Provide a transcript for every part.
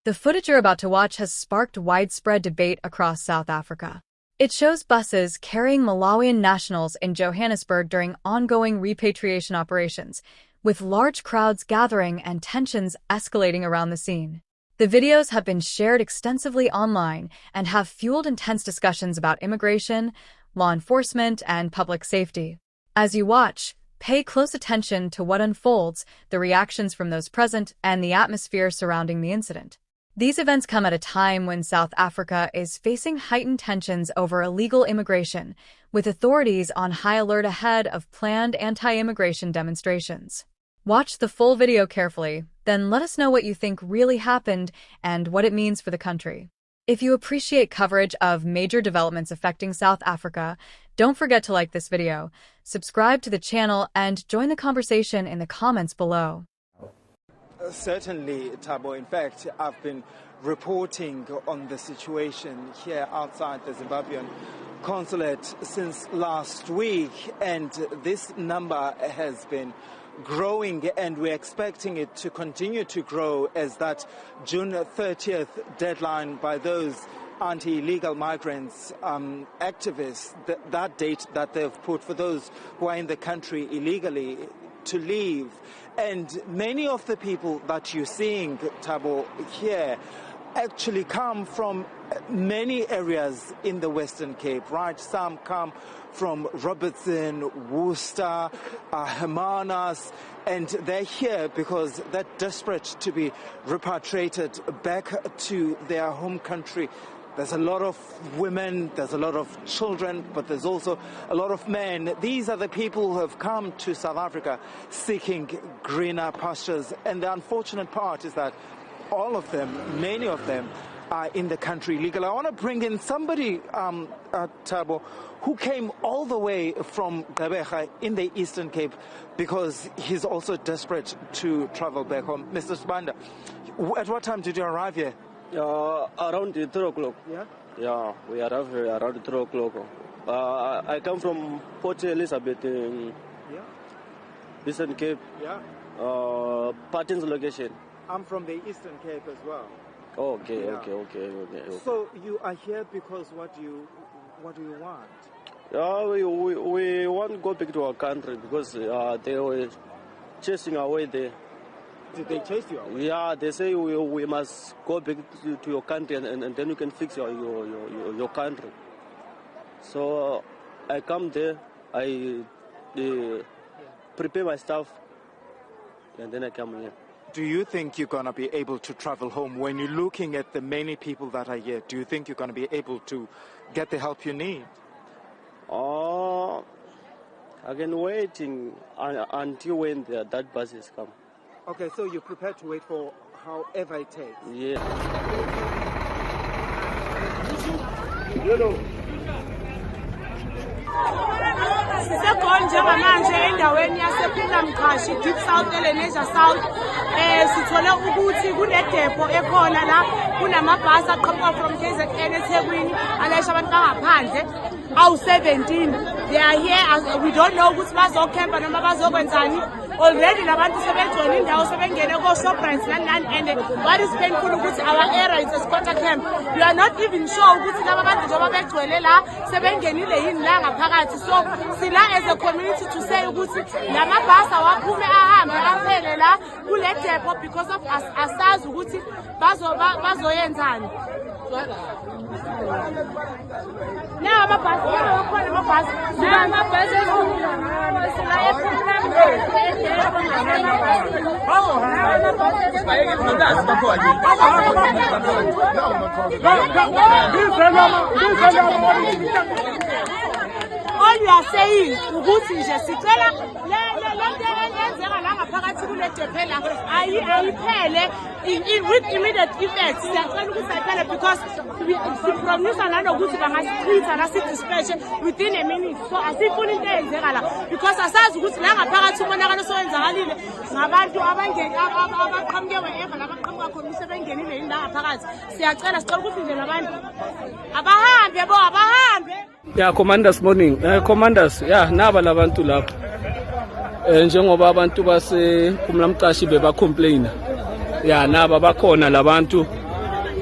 The footage you're about to watch has sparked widespread debate across South Africa. It shows buses carrying Malawian nationals in Johannesburg during ongoing repatriation operations, with large crowds gathering and tensions escalating around the scene. The videos have been shared extensively online and have fueled intense discussions about immigration, law enforcement, and public safety. As you watch, pay close attention to what unfolds, the reactions from those present, and the atmosphere surrounding the incident. These events come at a time when South Africa is facing heightened tensions over illegal immigration, with authorities on high alert ahead of planned anti-immigration demonstrations. Watch the full video carefully, then let us know what you think really happened and what it means for the country. If you appreciate coverage of major developments affecting South Africa, don't forget to like this video, subscribe to the channel, and join the conversation in the comments below. Certainly, Thabo. In fact, I've been reporting on the situation here outside the Zimbabwean consulate since last week, and this number has been growing, and we're expecting it to continue to grow as that June 30th deadline by those anti-illegal migrants activists, that date that they've put for those who are in the country illegally to leave. And many of the people that you're seeing, Thabo, here actually come from many areas in the Western Cape, right? Some come from Robertson, Worcester, Hermanus, and they're here because they're desperate to be repatriated back to their home country. There's a lot of women, there's a lot of children, but there's also a lot of men. These are the people who have come to South Africa seeking greener pastures. And the unfortunate part is that all of them, many of them, are in the country illegally. I want to bring in somebody, Thabo, who came all the way from Gqeberha in the Eastern Cape because he's also desperate to travel back home. Mr. Sibanda, at what time did you arrive here? Around 3 o'clock. Yeah? Yeah, we arrived around 3 o'clock. I come from Port Elizabeth in Eastern Cape. Yeah. Patton's location. I'm from the Eastern Cape as well. Okay, Yeah. okay. So you are here because what do you want? We want to go back to our country because they were chasing away there. Did they chase you away? Yeah, they say we must go back to your country and then you can fix your country. So I come there, I prepare my stuff, and then I come here. Do you think you're going to be able to travel home when you're looking at the many people that are here? Do you think you're going to be able to get the help you need? I've been waiting until when that bus is come. Okay, so you're prepared to wait for however it takes? Yeah. Sisekhona njengamanje endaweni yasePhulamkhashi Deep South eLenasia South sithole ukuthi kunedepo ekhona la kunamabhasi aqhamuka from KZN eThekwini alayisha abantu bangaphandle awu-17. They are here, we don't know ukuthi bazokhempa noma bazokwenzani. Already labantu sebegcwele indawo sebengene ko-Shoprite nani, and what is painful ukuthi our area is a squatter camp. We are not even sure ukuthi laba bantu njengoba begcwele la sebengenile yini la ngaphakathi. So sila as a community to say ukuthi lamabhasi awaphume ahambe aphele la kule depot because of asazi ukuthi bazoyenzani. Now all you are saying ukuthi nje sicela lento eyenzeka la ngaphakathi kule dephela ayiphele with immediate effect. Siyacela ukuthi ayiphele because we promise nanokuthi bangasichitha nasidispatch within a minute. So asifuni into eyenzeka la because asazi ukuthi la ngaphakathi umonakalo sowenzakalile ngabantu abaqhamuke wherever labaqhamuka khona sebengenile yini la ngaphakathi. Siyacela sicela ukuthi nje labantu abahambe abahambe. Yeah, commanders morning. Commanders, yeah, naba labantu lapha. Njengoba abantu base kumlamqashi beba complain. Yeah, naba bakhona labantu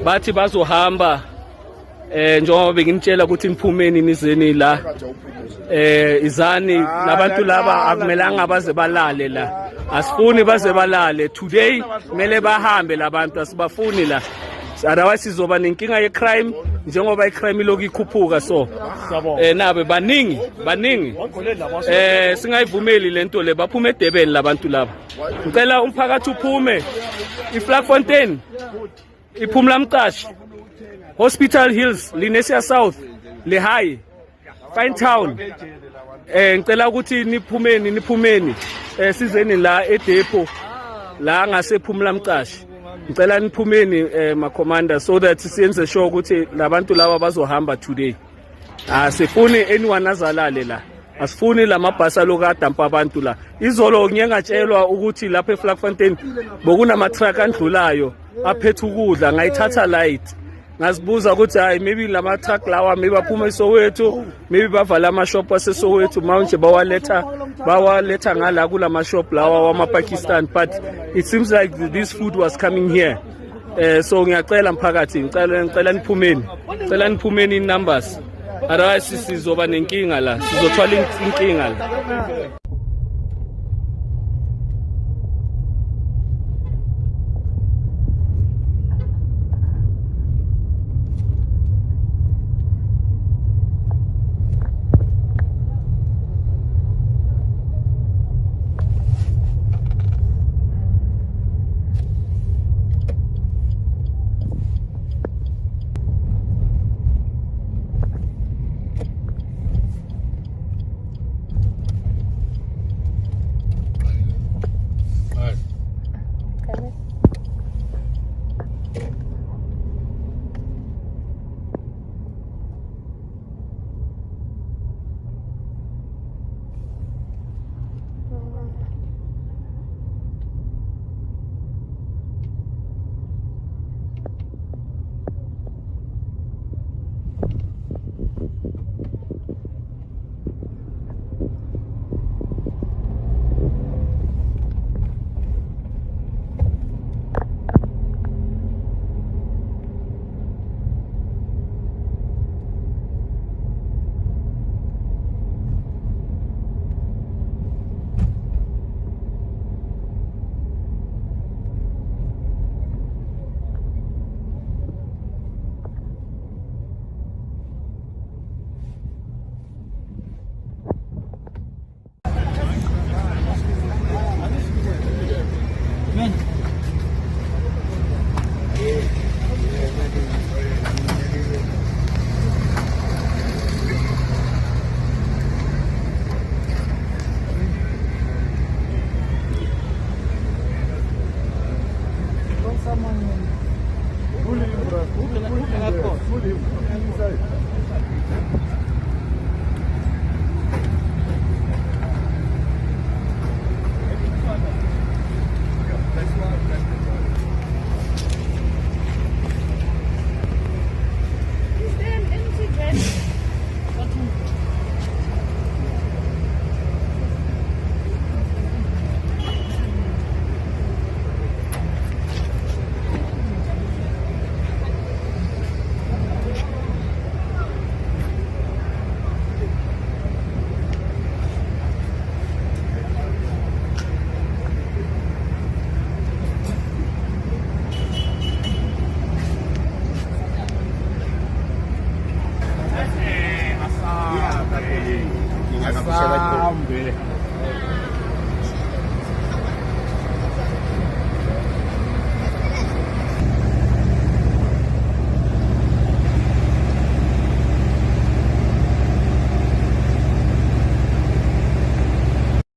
bathi bazohamba njengoba benginitshela ukuthi niphumeni nizeni la izani labantu laba akumelanga baze balale la, asifuni baze balale today, kumele bahambe labantu, asibafuni la, otherwise sizoba nenkinga ye crime njengoba icrime iloku ikhuphuka. So nabe baningi singayivumeli lento le, baphume eDurban labantu laba. Ngicela umphakathi uphume, iFlagfontein, iPhumla Mqashi, Hospital Hills, Linesia South, Lehigh, Fine Town. Ngicela ukuthi niphumeni sizeni la eDepo la ngasePhumla Mqashi. Ngicela niphumeni ma commander, so that siyenze sure ukuthi labantu laba bazohamba today. Asifuni anyone azalale la, asifuni lamabhasi lokadampa abantu la. Izolo ngiyengatshelwa ukuthi lapha eFlagfontein bokunama truck andlulayo aphethe ukudla, ngayithatha light, ngazibuza ukuthi hayi maybe lama truck lawa maybe baphuma eSoweto, maybe bavala ama shop aseSoweto manje bawaletha ngala kula ma shop lawa wama Pakistan, but it seems like this food was coming here. So ngiyacela mphakathi, ngicela niphumeni in numbers, otherwise sizoba nenkinga la, sizothwala inkinga la.